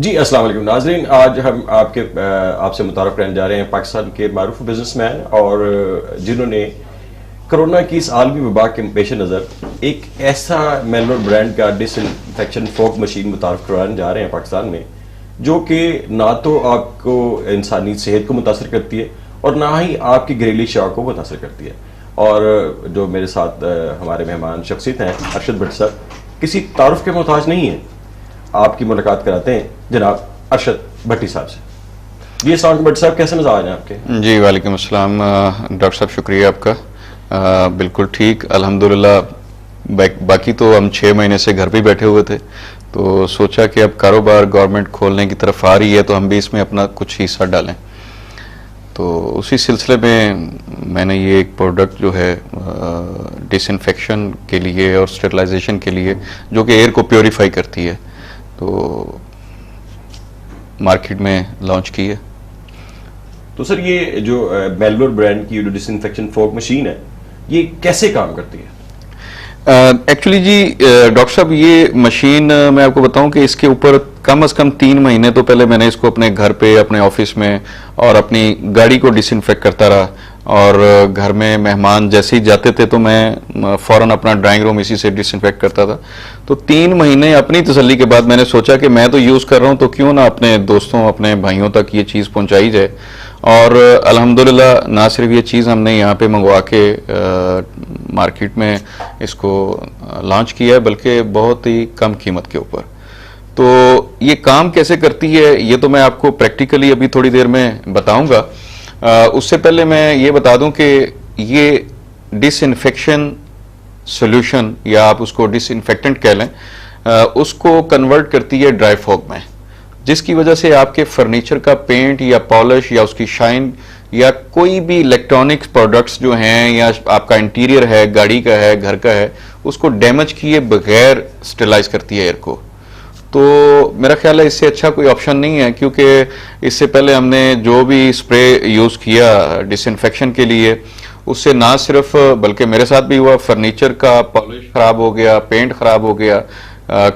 जी अस्सलाम वालेकुम नाज़रीन, आज हम आपसे मुतारफ़ करने जा रहे हैं पाकिस्तान के मारूफ बिजनेसमैन और जिन्होंने कोरोना की इस आलमी वबा के पेश नज़र एक ऐसा मेलनोर ब्रांड का डिसइंफेक्शन फोक मशीन मुतारफ़ करवाने जा रहे हैं पाकिस्तान में, जो कि ना तो आपको इंसानी सेहत को मुतासर करती है और ना ही आपकी घरेलू शौक को मुतासर करती है। और जो मेरे साथ हमारे मेहमान शख्सियत हैं, अरशद भट्ट साहब, किसी तारुफ के मोहताज नहीं है। आपकी मुलाकात कराते हैं जनाब अरशद भट्टी साहब से। जी अस्सलाम भट्ट साहब, कैसे मिजाज हैं आपके? जी वालेकुम अस्सलाम डॉक्टर साहब, शुक्रिया आपका। बिल्कुल ठीक, अल्हम्दुलिल्लाह। बाकी तो हम 6 महीने से घर पे बैठे हुए थे, तो सोचा कि अब कारोबार गवर्नमेंट खोलने की तरफ आ रही है तो हम भी इसमें अपना कुछ हिस्सा डालें। तो उसी सिलसिले में मैंने ये एक प्रोडक्ट जो है डिसइंफेक्शन के लिए और स्टेरिलाइजेशन के लिए, जो कि एयर को प्योरीफाई करती है, तो मार्केट में लॉन्च की है। तो सर, ये जो मेलनोर ब्रांड की जो डिसइंफेक्शन फोक मशीन है, ये कैसे काम करती है? एक्चुअली जी डॉक्टर साहब, ये मशीन मैं आपको बताऊं कि इसके ऊपर कम से कम 3 महीने तो पहले मैंने इसको अपने घर पे, अपने ऑफिस में और अपनी गाड़ी को डिसइंफेक्ट करता रहा। और घर में मेहमान जैसे ही जाते थे तो मैं फौरन अपना ड्राइंग रूम इसी से डिसइंफेक्ट करता था। तो 3 महीने अपनी तसल्ली के बाद मैंने सोचा कि मैं तो यूज़ कर रहा हूँ, तो क्यों ना अपने दोस्तों, अपने भाइयों तक ये चीज़ पहुँचाई जाए। और अल्हम्दुलिल्लाह ना सिर्फ ये चीज़ हमने यहाँ पे मंगवा के मार्केट में इसको लॉन्च किया है, बल्कि बहुत ही कम कीमत के ऊपर। तो ये काम कैसे करती है ये तो मैं आपको प्रैक्टिकली अभी थोड़ी देर में बताऊंगा। उससे पहले मैं ये बता दूं कि ये डिसइंफेक्शन सॉल्यूशन, या आप उसको डिसइंफेक्टेंट कह लें, उसको कन्वर्ट करती है ड्राई फॉग में, जिसकी वजह से आपके फर्नीचर का पेंट या पॉलिश या उसकी शाइन या कोई भी इलेक्ट्रॉनिक्स प्रोडक्ट्स जो हैं, या आपका इंटीरियर है, गाड़ी का है, घर का है, उसको डैमेज किए बगैर स्टेलाइज करती है एयर को। तो मेरा ख्याल है इससे अच्छा कोई ऑप्शन नहीं है, क्योंकि इससे पहले हमने जो भी स्प्रे यूज़ किया डिसइंफेक्शन के लिए, उससे ना सिर्फ, बल्कि मेरे साथ भी हुआ, फर्नीचर का पॉलिश ख़राब हो गया, पेंट ख़राब हो गया,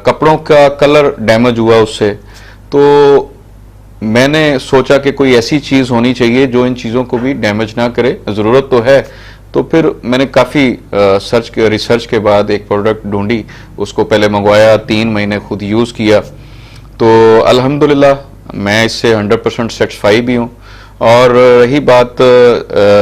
कपड़ों का कलर डैमेज हुआ उससे। तो मैंने सोचा कि कोई ऐसी चीज़ होनी चाहिए जो इन चीज़ों को भी डैमेज ना करे। ज़रूरत तो है, तो फिर मैंने काफ़ी रिसर्च के बाद एक प्रोडक्ट ढूंढी, उसको पहले मंगवाया, 3 महीने खुद यूज़ किया, तो अल्हम्दुलिल्लाह मैं इससे 100% सेटिस्फाई भी हूँ। और रही बात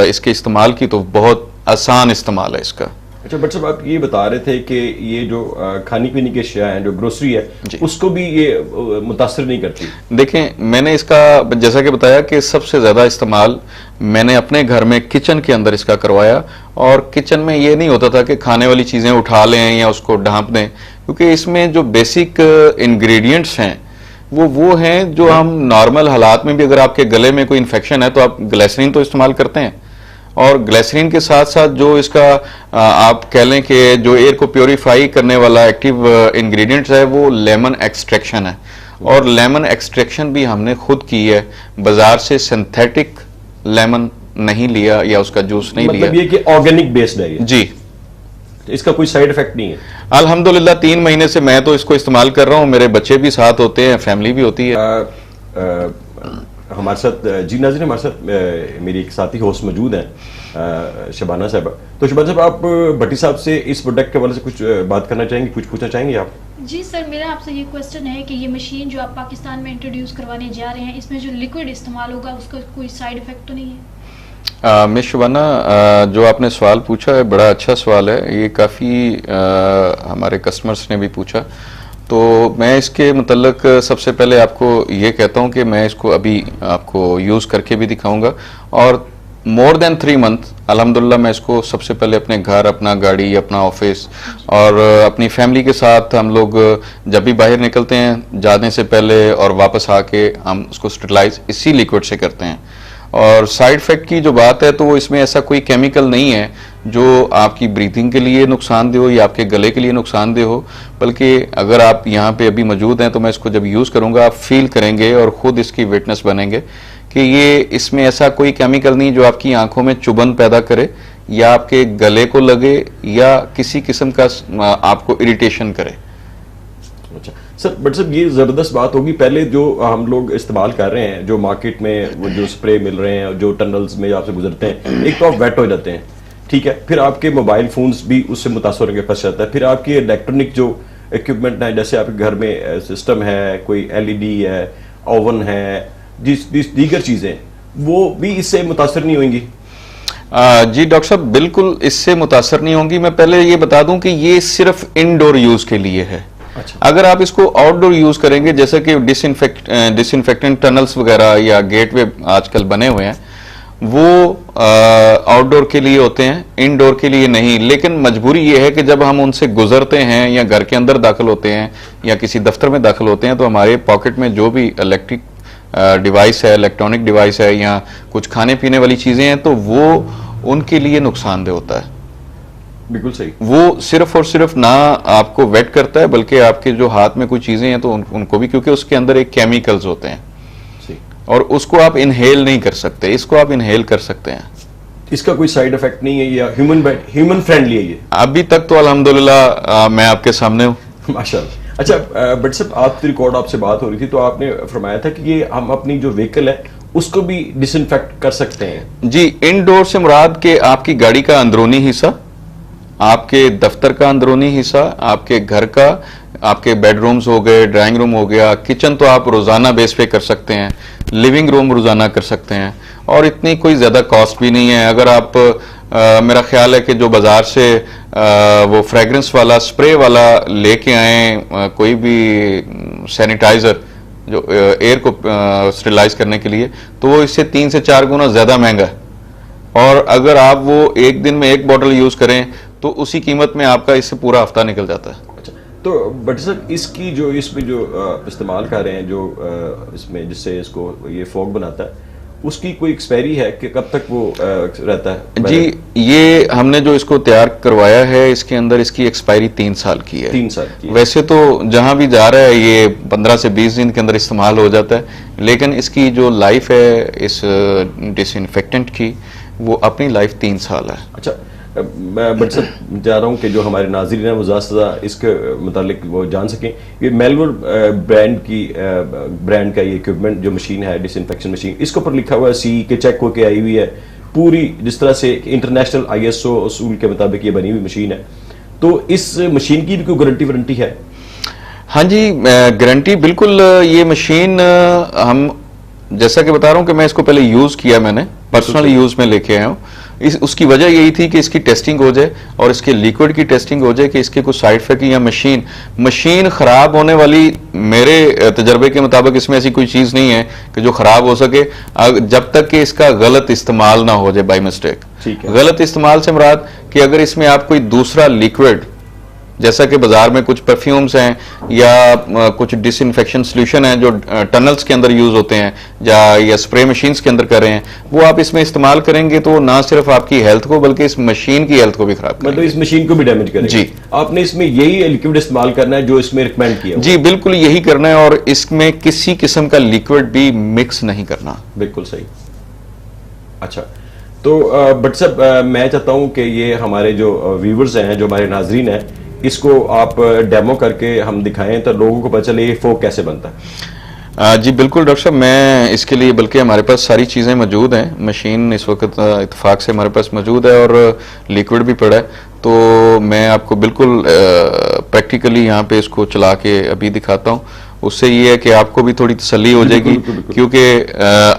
इसके इस्तेमाल की, तो बहुत आसान इस्तेमाल है इसका। अच्छा बट साहब, आप ये बता रहे थे कि ये जो खाने पीने की अशिया हैं, जो ग्रोसरी है, उसको भी ये मुतासर नहीं करती। देखें, मैंने इसका जैसा कि बताया कि सबसे ज़्यादा इस्तेमाल मैंने अपने घर में किचन के अंदर इसका करवाया। और किचन में ये नहीं होता था कि खाने वाली चीज़ें उठा लें या उसको ढांप दें, क्योंकि इसमें जो बेसिक इंग्रेडिएंट्स हैं वो हैं जो हम नॉर्मल हालात में भी, अगर आपके गले में कोई इन्फेक्शन है तो आप ग्लिसरीन तो इस्तेमाल करते हैं, और ग्लिसरीन के साथ साथ जो इसका आप कह लें कि जो एयर को प्योरीफाई करने वाला एक्टिव इंग्रेडिएंट्स है, वो लेमन एक्सट्रैक्शन है। और लेमन एक्सट्रैक्शन भी हमने खुद की है, बाजार से सिंथेटिक लेमन नहीं लिया या उसका जूस नहीं लिया। मतलब ये कि ऑर्गेनिक बेस्ड है ये? जी। इसका कोई साइड इफेक्ट नहीं है? अल्हम्दुलिल्लाह 3 महीने से मैं तो इसको इस्तेमाल कर रहा हूँ, मेरे बच्चे भी साथ होते हैं, फैमिली भी होती है। हमारे साथ जी नाज़रीन, हमारे साथ मेरी एक साथी होस्ट मौजूद हैं, शबाना साहब। तो शबाना साहब, आप भट्टी साहब से इस प्रोडक्ट के हवाले से कुछ बात करना चाहेंगे, कुछ पूछना चाहेंगे आप? जी सर, मेरा आपसे ये क्वेश्चन है कि ये मशीन जो आप पाकिस्तान में इंट्रोड्यूस करवाने जा रहे हैं, इसमें जो लिक्विड इस्तेमाल होगा उसका कोई साइड इफेक्ट तो नहीं है? मिस शबाना, जो आपने सवाल पूछा है बड़ा अच्छा सवाल है। ये काफ़ी हमारे कस्टमर्स ने भी पूछा, तो मैं इसके मतलब सबसे पहले आपको ये कहता हूँ कि मैं इसको अभी आपको यूज़ करके भी दिखाऊंगा। और मोर देन 3 मंथ अल्हम्दुलिल्लाह मैं इसको सबसे पहले अपने घर, अपना गाड़ी, अपना ऑफिस और अपनी फैमिली के साथ, हम लोग जब भी बाहर निकलते हैं जाने से पहले और वापस आके हम उसको स्टेरिलाइज इसी लिक्विड से करते हैं। और साइड इफेक्ट की जो बात है, तो वो इसमें ऐसा कोई केमिकल नहीं है जो आपकी ब्रीथिंग के लिए नुकसानदेह हो या आपके गले के लिए नुकसानदेह हो, बल्कि अगर आप यहाँ पे अभी मौजूद हैं तो मैं इसको जब यूज़ करूँगा आप फील करेंगे और ख़ुद इसकी विटनेस बनेंगे कि ये इसमें ऐसा कोई केमिकल नहीं जो आपकी आंखों में चुभन पैदा करे या आपके गले को लगे या किसी किस्म का आपको इरिटेशन करे। अच्छा सर बट सर ये जबरदस्त बात होगी, पहले जो हम लोग इस्तेमाल कर रहे हैं, जो मार्केट में वो जो स्प्रे मिल रहे हैं, जो टनल्स में आपसे गुजरते हैं, एक तो आप वेट हो जाते हैं, ठीक है, फिर आपके मोबाइल फोन्स भी उससे मुतासर होकर फंस जाता है, फिर आपकी इलेक्ट्रॉनिक जो इक्विपमेंट है, जैसे आपके घर में सिस्टम है, कोई एलईडी है, ओवन है, दीगर चीजें, वो भी इससे मुतासर नहीं होंगी? जी डॉक्टर साहब, बिल्कुल इससे मुतासर नहीं होंगी। मैं पहले ये बता दूं कि ये सिर्फ इंडोर यूज के लिए है। अच्छा। अगर आप इसको आउटडोर यूज करेंगे, जैसे कि डिसइंफेक्टेंट टनल्स वगैरह या गेटवे आजकल बने हुए हैं, वो आउटडोर के लिए होते हैं, इनडोर के लिए नहीं। लेकिन मजबूरी ये है कि जब हम उनसे गुजरते हैं या घर के अंदर दाखिल होते हैं या किसी दफ्तर में दाखिल होते हैं, तो हमारे पॉकेट में जो भी इलेक्ट्रिक डिवाइस है, इलेक्ट्रॉनिक डिवाइस है या कुछ खाने पीने वाली चीजें हैं, तो वो उनके लिए नुकसानदेह होता है। बिल्कुल सही। वो सिर्फ और सिर्फ ना आपको वेट करता है, बल्कि आपके जो हाथ में कोई चीजें हैं तो उनको भी, क्योंकि उसके अंदर एक केमिकल्स होते हैं और उसको आप इनहेल नहीं कर सकते, इसको आप इनहेल कर सकते हैं। इसका कोई साइड इफेक्ट नहीं है या ह्यूमन फ्रेंडली है ये? अभी तक तो अल्हम्दुलिल्लाह मैं आपके सामने हूँ। माशाल्लाह। अच्छा बट साहब, आपकी रिकॉर्ड आपसे बात हो रही थी तो आपने फरमाया था कि ये हम अपनी जो व्हीकल है उसको भी डिसइंफेक्ट कर सकते हैं। जी, इनडोर से मुराद के आपकी गाड़ी का अंदरूनी हिस्सा, आपके दफ्तर का अंदरूनी हिस्सा, आपके घर का, आपके बेडरूम्स हो गए, ड्राइंग रूम हो गया, किचन तो आप रोजाना बेस पे कर सकते हैं, लिविंग रूम रोजाना कर सकते हैं, और इतनी कोई ज्यादा कॉस्ट भी नहीं है। अगर आप मेरा ख्याल है कि जो बाजार से वो फ्रेग्रेंस वाला स्प्रे वाला लेके आए, कोई भी सैनिटाइजर जो एयर को स्टेरिलाइज करने के लिए, तो वो इससे 3 से 4 गुना ज्यादा महंगा है। और अगर आप वो एक दिन में एक बॉटल यूज करें तो उसी कीमत में आपका इससे पूरा हफ्ता निकल जाता है। अच्छा, तो बट सर इसकी जो इसमें जो इस्तेमाल कर रहे हैं, जो इसमें जिससे इसको ये फॉग बनाता है, उसकी कोई एक्सपायरी है कि कब तक वो रहता है? जी, ये हमने जो इसको तैयार करवाया है, इसके अंदर इसकी एक्सपायरी 3 साल की है। 3 साल की? वैसे तो जहां भी जा रहा है ये 15 से 20 दिन के अंदर इस्तेमाल हो जाता है, लेकिन इसकी जो लाइफ है इस डिसइंफेक्टेंट की, वो अपनी लाइफ 3 साल है। अच्छा, मैं बट सर चाह रहा हूँ कि जो हमारे नाज़रीन हैं वो ज़्यादा से ज़्यादा इसके मुतालिक वो जान सकें। ये मेलवर ब्रांड का ये इक्विपमेंट जो मशीन है, डिसइंफेक्शन मशीन, इसके ऊपर लिखा हुआ है सी के चेक होके आई हुई है, पूरी जिस तरह से इंटरनेशनल ISO उसूल के मुताबिक ये बनी हुई मशीन है, तो इस मशीन की भी कोई गारंटी वारंटी है? हाँ जी, गारंटी बिल्कुल। ये मशीन हम जैसा कि बता रहा हूँ कि मैं इसको पहले यूज किया, मैंने पर्सनल यूज में लेके आया हूँ। उसकी वजह यही थी कि इसकी टेस्टिंग हो जाए और इसके लिक्विड की टेस्टिंग हो जाए कि इसके कुछ साइड इफेक्ट या मशीन खराब होने वाली, मेरे तजर्बे के मुताबिक इसमें ऐसी कोई चीज नहीं है कि जो खराब हो सके, जब तक कि इसका गलत इस्तेमाल ना हो जाए बाय मिस्टेक। गलत इस्तेमाल से मुराद कि अगर इसमें आप कोई दूसरा लिक्विड, जैसा कि बाजार में कुछ परफ्यूम्स हैं या कुछ डिसइंफेक्शन सोल्यूशन है जो टनल्स के अंदर यूज होते हैं या स्प्रे मशीन्स के अंदर कर रहे हैं, वो आप इसमें इस्तेमाल करेंगे तो ना सिर्फ आपकी हेल्थ को बल्कि इस मशीन की हेल्थ को भी खराब करेंगे। मतलब इस मशीन को भी डैमेज करेंगे। जी, आपने इसमें यही लिक्विड इस्तेमाल करना है जो इसमें रिकमेंड किया? जी बिल्कुल यही करना है, और इसमें किसी किस्म का लिक्विड भी मिक्स नहीं करना। बिल्कुल सही। अच्छा, तो बट साहब मैं चाहता हूं कि ये हमारे जो व्यूवर्स हैं, जो हमारे नाजरीन हैं, इसको आप डेमो करके हम दिखाएं तो लोगों को पता चले ये फोक कैसे बनता है। जी बिल्कुल डॉक्टर साहब, मैं इसके लिए, बल्कि हमारे पास सारी चीज़ें मौजूद हैं। मशीन इस वक्त इत्तेफाक से हमारे पास मौजूद है और लिक्विड भी पड़ा है, तो मैं आपको बिल्कुल प्रैक्टिकली यहाँ पे इसको चला के अभी दिखाता हूँ। उससे ये है कि आपको भी थोड़ी तसल्ली हो जाएगी, क्योंकि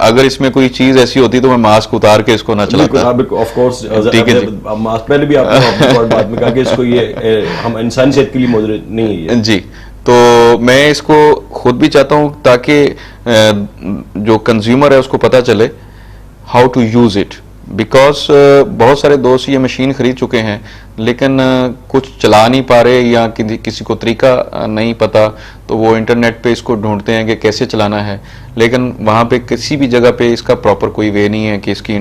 अगर इसमें कोई चीज ऐसी होती तो मैं मास्क उतार के इसको ना चलाता। ऑफ कोर्स, ठीक है। मास्क पहले भी आपने बाद में कहा कि इसको ये हम इंसानी सेहत के लिए मौजूद नहीं है जी, तो मैं इसको खुद भी चाहता हूँ ताकि जो कंज्यूमर है उसको पता चले how to use it, because बहुत सारे दोस्त ये मशीन खरीद चुके हैं लेकिन कुछ चला नहीं पा रहे या किसी को तरीका नहीं पता, तो वो इंटरनेट पे इसको ढूंढते हैं कि कैसे चलाना है, लेकिन वहाँ पे किसी भी जगह पे इसका प्रॉपर कोई वे नहीं है कि इसकी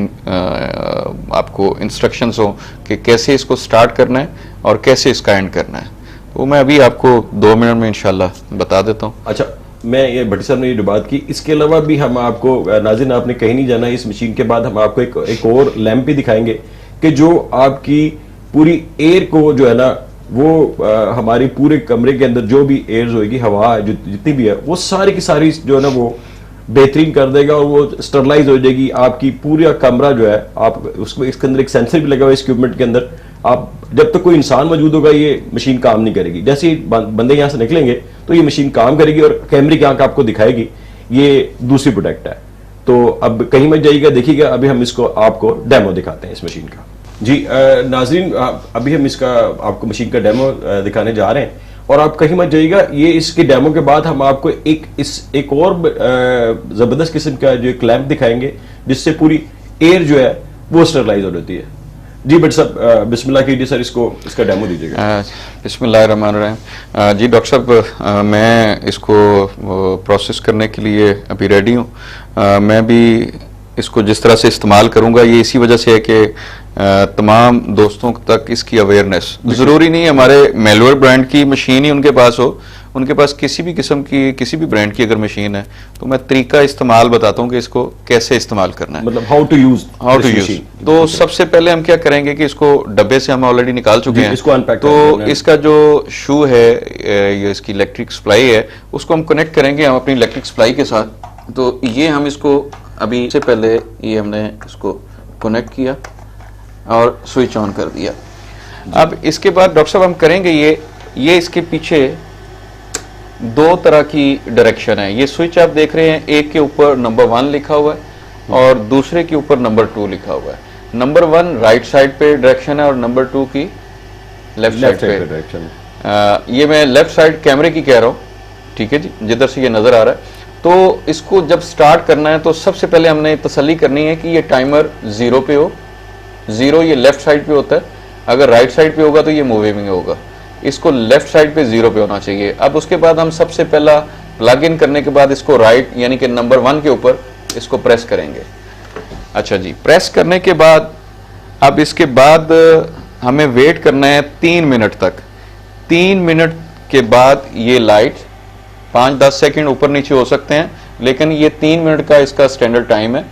आपको इंस्ट्रक्शंस हो कि कैसे इसको स्टार्ट करना है और कैसे इसका एंड करना है। तो मैं अभी आपको 2 मिनट में इंशाल्लाह बता देता हूँ। अच्छा, मैं ये भट्टी साहब ने ये जो बात की, इसके अलावा भी हम आपको, नाज़रीन आपने कहीं नहीं जाना, इस मशीन के बाद हम आपको एक और लैंप भी दिखाएंगे कि जो आपकी पूरी एयर को जो है ना वो हमारी पूरे कमरे के अंदर जो भी एयर्स होगी, हवा जितनी भी है, वो सारी की सारी जो है ना वो बेहतरीन कर देगा और वो स्टरलाइज हो जाएगी। आपकी पूरा कमरा जो है, आप उसको इसके अंदर एक सेंसर भी लगा हुआ है इस इक्विपमेंट के अंदर। आप जब तक कोई इंसान मौजूद होगा ये मशीन काम नहीं करेगी। जैसे ही बंदे यहाँ से निकलेंगे तो ये मशीन काम करेगी और कैमरे की आंख आपको दिखाएगी। ये दूसरी प्रोडक्ट है। तो अब कहीं मत जाइएगा, देखिएगा अभी हम इसको आपको डेमो दिखाते हैं इस मशीन का। जी नाजरीन, अभी हम इसका आपको मशीन का डेमो दिखाने जा रहे हैं और आप कहीं मत जाइएगा। ये इसके डेमो के बाद हम आपको एक और जबरदस्त किस्म का जो एक लैंप दिखाएंगे जिससे पूरी एयर जो है वो स्टरलाइज हो जाती है। जी बट साहब बिस्मिल्लाह कीजिए सर, इसका डेमो दीजिएगा। बिस्मिल्लाहिर्रहमानिर्रहीम। जी डॉक्टर साहब, मैं इसको प्रोसेस करने के लिए अभी रेडी हूँ। मैं भी इसको जिस तरह से इस्तेमाल करूँगा ये इसी वजह से है कि तमाम दोस्तों तक इसकी अवेयरनेस, ज़रूरी नहीं हमारे मेलवर ब्रांड की मशीन ही उनके पास हो, उनके पास किसी भी किस्म की किसी भी ब्रांड की अगर मशीन है तो मैं तरीका इस्तेमाल बताता हूँ कि इसको कैसे इस्तेमाल करना है, मतलब हाउ टू यूज। तो सबसे पहले हम क्या करेंगे कि इसको डब्बे से हम ऑलरेडी निकाल चुके हैं, इसको अनपैक तो इसका जो शू है, ये इसकी इलेक्ट्रिक सप्लाई है, उसको हम कनेक्ट करेंगे हम अपनी इलेक्ट्रिक सप्लाई के साथ। तो ये हम इसको अभी से पहले ये हमने इसको कनेक्ट किया और स्विच ऑन कर दिया। अब इसके बाद डॉक्टर साहब हम करेंगे ये इसके पीछे दो तरह की डायरेक्शन है। ये स्विच आप देख रहे हैं, एक के ऊपर नंबर 1 लिखा हुआ है और दूसरे के ऊपर नंबर 2 लिखा हुआ है। नंबर 1 राइट साइड पे डायरेक्शन है और नंबर 2 की लेफ्ट साइड पे डायरेक्शन। ये मैं लेफ्ट साइड कैमरे की कह रहा हूँ, ठीक है जी, जिधर से ये नजर आ रहा है। तो इसको जब स्टार्ट करना है तो सबसे पहले हमने तसल्ली करनी है कि ये टाइमर 0 पे हो। 0 ये लेफ्ट साइड पे होता है, अगर राइट साइड पे होगा तो ये मूविंग होगा। इसको लेफ्ट साइड पे 0 पे होना चाहिए। अब उसके बाद हम सबसे पहला प्लग इन करने के बाद इसको राइट यानी कि नंबर 1 के ऊपर इसको प्रेस करेंगे। अच्छा जी, प्रेस करने के बाद अब इसके बाद हमें वेट करना है 3 मिनट तक। 3 मिनट के बाद ये लाइट 5-10 सेकंड ऊपर नीचे हो सकते हैं, लेकिन ये 3 मिनट का इसका स्टैंडर्ड टाइम है।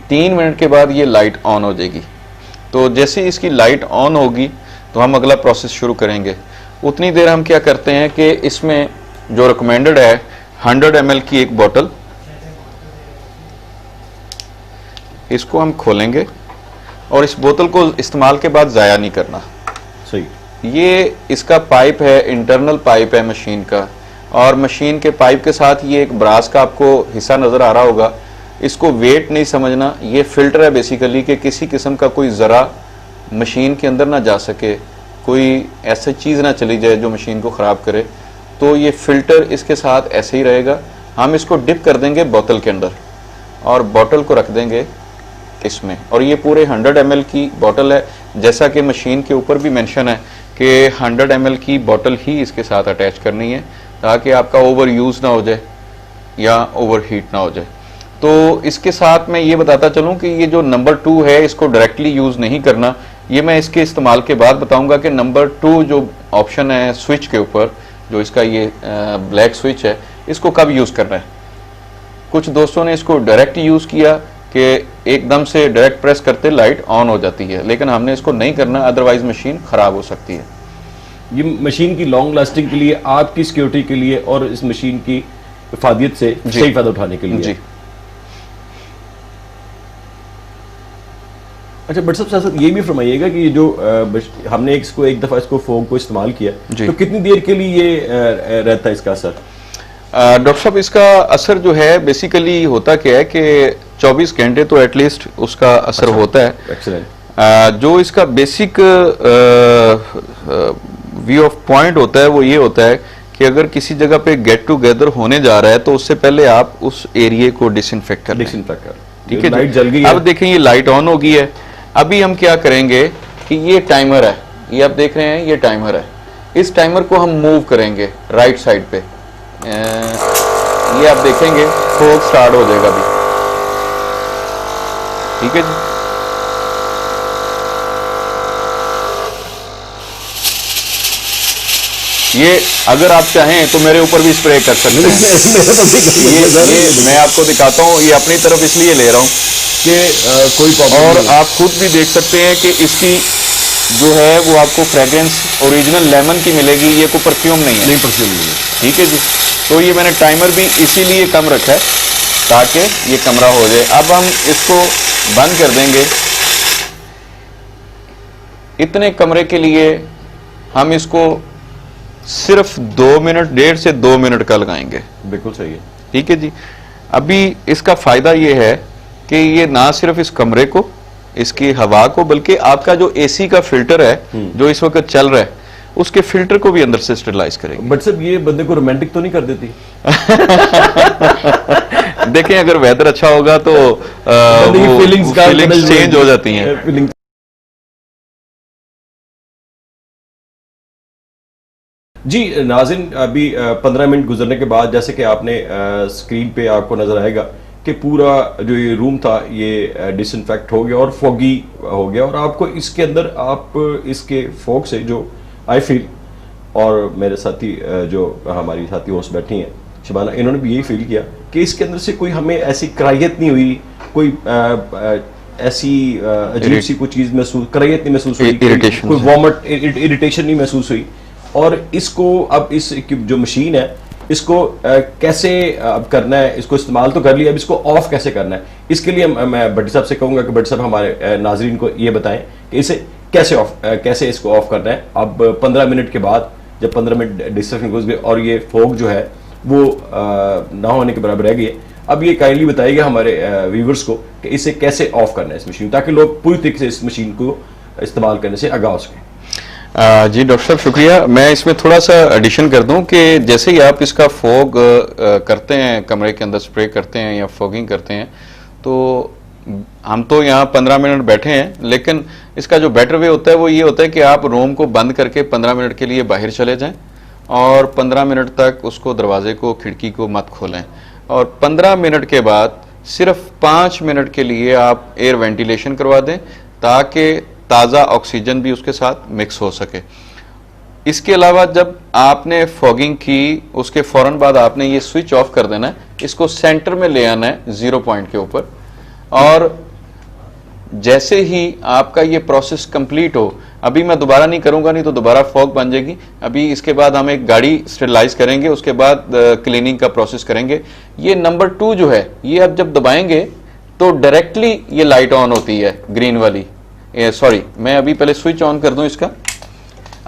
3 मिनट के बाद ये लाइट ऑन हो जाएगी। तो जैसे ही इसकी लाइट ऑन होगी तो हम अगला प्रोसेस शुरू करेंगे। उतनी देर हम क्या करते हैं कि इसमें जो रिकमेंडेड है 100 ml की एक बोतल, इसको हम खोलेंगे और इस बोतल को इस्तेमाल के बाद ज़ाया नहीं करना। सही। ये इसका पाइप है, इंटरनल पाइप है मशीन का, और मशीन के पाइप के साथ ये एक ब्रास का आपको हिस्सा नज़र आ रहा होगा। इसको वेट नहीं समझना, ये फिल्टर है बेसिकली कि किसी किस्म का कोई ज़रा मशीन के अंदर ना जा सके, कोई ऐसी चीज़ ना चली जाए जो मशीन को ख़राब करे। तो ये फ़िल्टर इसके साथ ऐसे ही रहेगा। हम इसको डिप कर देंगे बोतल के अंदर और बोतल को रख देंगे इसमें, और ये पूरे 100 ml की बोतल है। जैसा कि मशीन के ऊपर भी मेंशन है कि 100 ml की बोतल ही इसके साथ अटैच करनी है ताकि आपका ओवर यूज़ ना हो जाए या ओवर हीट ना हो जाए। तो इसके साथ मैं ये बताता चलूँ कि ये जो नंबर 2 है इसको डायरेक्टली यूज़ नहीं करना, ये मैं इसके इस्तेमाल के बाद बताऊंगा कि नंबर 2 जो ऑप्शन है स्विच के ऊपर, जो इसका ये ब्लैक स्विच है, इसको कब यूज़ करना है। कुछ दोस्तों ने इसको डायरेक्ट यूज़ किया कि एकदम से डायरेक्ट प्रेस करते लाइट ऑन हो जाती है, लेकिन हमने इसको नहीं करना, अदरवाइज मशीन ख़राब हो सकती है। ये मशीन की लॉन्ग लास्टिंग के लिए, आपकी सिक्योरिटी के लिए और इस मशीन की इफादियत से सही फायदा उठाने के लिए। जी। अच्छा बट सबसे साथ ये भी फरमाइएगा कि जो हमने इसको एक दफ़ा इसको फोम को इस्तेमाल किया तो कितनी देर के लिए ये रहता है इसका असर? डॉक्टर साहब, इसका असर जो है बेसिकली होता क्या है कि 24 घंटे तो एटलीस्ट उसका असर होता है। एक्सीलेंट। जो इसका बेसिक व्यू ऑफ पॉइंट होता है वो ये होता है कि अगर किसी जगह पे गेट टूगेदर होने जा रहा है तो उससे पहले आप उस एरिया को डिसइंफेक्ट कर, ठीक है। लाइट जल गई है। अब देखें ये लाइट ऑन हो गई है। अभी हम क्या करेंगे कि ये टाइमर है, ये आप देख रहे हैं ये टाइमर है, इस टाइमर को हम मूव करेंगे राइट साइड पे। ये आप देखेंगे फोक स्टार्ट हो जाएगा अभी, ठीक है जी। ये अगर आप चाहें तो मेरे ऊपर भी स्प्रे कर सकते हैं। ये मैं आपको दिखाता हूँ, ये अपनी तरफ इसलिए ले रहा हूँ कि कोई प्रॉब्लम और आप खुद भी देख सकते हैं कि इसकी जो है वो आपको फ्रेग्रेंस ओरिजिनल लेमन की मिलेगी, ये कोई परफ्यूम नहीं है। नहीं परफ्यूम नहीं है। ठीक है जी। तो ये मैंने टाइमर भी इसीलिए कम रखा है ताकि ये कमरा हो जाए। अब हम इसको बंद कर देंगे। इतने कमरे के लिए हम इसको सिर्फ 2 मिनट, 1.5 से 2 मिनट का लगाएंगे। बिल्कुल सही है। ठीक है जी। अभी इसका फायदा ये है कि ये ना सिर्फ इस कमरे को, इसकी हवा को, बल्कि आपका जो एसी का फिल्टर है जो इस वक्त चल रहा है उसके फिल्टर को भी अंदर से स्टेरिलाइज करेंगे। बट सर ये बंदे को रोमांटिक तो नहीं कर देती? देखें अगर वेदर अच्छा होगा तो फीलिंग्स चेंज हो जाती हैं। जी नाज़रीन, अभी 15 मिनट गुजरने के बाद जैसे कि आपने स्क्रीन पे आपको नजर आएगा कि पूरा जो ये रूम था ये डिसइंफेक्ट हो गया और फॉगी हो गया, और आपको इसके अंदर आप इसके फॉग से जो आई फील, और मेरे साथी जो हमारी साथी होस्ट बैठी हैं शबाना, इन्होंने भी यही फील किया कि इसके अंदर से कोई हमें ऐसी कराहियत नहीं हुई, कोई ऐसी अजीब सी कोई चीज़ महसूस, कराहियत नहीं महसूस हुई, कोई वॉमिट इरिटेशन नहीं महसूस हुई। और इसको अब इस जो मशीन है इसको कैसे अब करना है, इसको इस्तेमाल तो कर लिया, अब इसको ऑफ कैसे करना है, इसके लिए मैं भट्टी साहब से कहूँगा कि भट्टी साहब हमारे नाजरीन को ये बताएं कि इसे कैसे इसको ऑफ करना है। अब 15 मिनट के बाद जब 15 मिनट डिस्कशन गुजर गए और ये फोग जो है वो ना होने के बराबर रह गई है, अब ये काइंडली बताइएगा हमारे व्यूवर्स को कि इसे कैसे ऑफ करना है इस मशीन, ताकि लोग पूरी तरीके से इस मशीन को इस्तेमाल करने से आगाह हो सकें। जी डॉक्टर साहब शुक्रिया। मैं इसमें थोड़ा सा एडिशन कर दूं कि जैसे ही आप इसका फॉग करते हैं, कमरे के अंदर स्प्रे करते हैं या फॉगिंग करते हैं, तो हम तो यहाँ 15 मिनट बैठे हैं, लेकिन इसका जो बेटर वे होता है वो ये होता है कि आप रूम को बंद करके 15 मिनट के लिए बाहर चले जाएं और 15 मिनट तक उसको दरवाजे को, खिड़की को मत खोलें, और 15 मिनट के बाद सिर्फ 5 मिनट के लिए आप एयर वेंटिलेशन करवा दें ताकि ताज़ा ऑक्सीजन भी उसके साथ मिक्स हो सके। इसके अलावा जब आपने फॉगिंग की उसके फौरन बाद आपने ये स्विच ऑफ कर देना है, इसको सेंटर में ले आना है 0 पॉइंट के ऊपर, और जैसे ही आपका ये प्रोसेस कंप्लीट हो, अभी मैं दोबारा नहीं करूंगा नहीं तो दोबारा फॉग बन जाएगी। अभी इसके बाद हम एक गाड़ी स्टेरिलाइज करेंगे, उसके बाद क्लीनिंग का प्रोसेस करेंगे। ये नंबर 2 जो है ये अब जब दबाएंगे तो डायरेक्टली ये लाइट ऑन होती है ग्रीन वाली। सॉरी, मैं अभी पहले स्विच ऑन कर दूं इसका।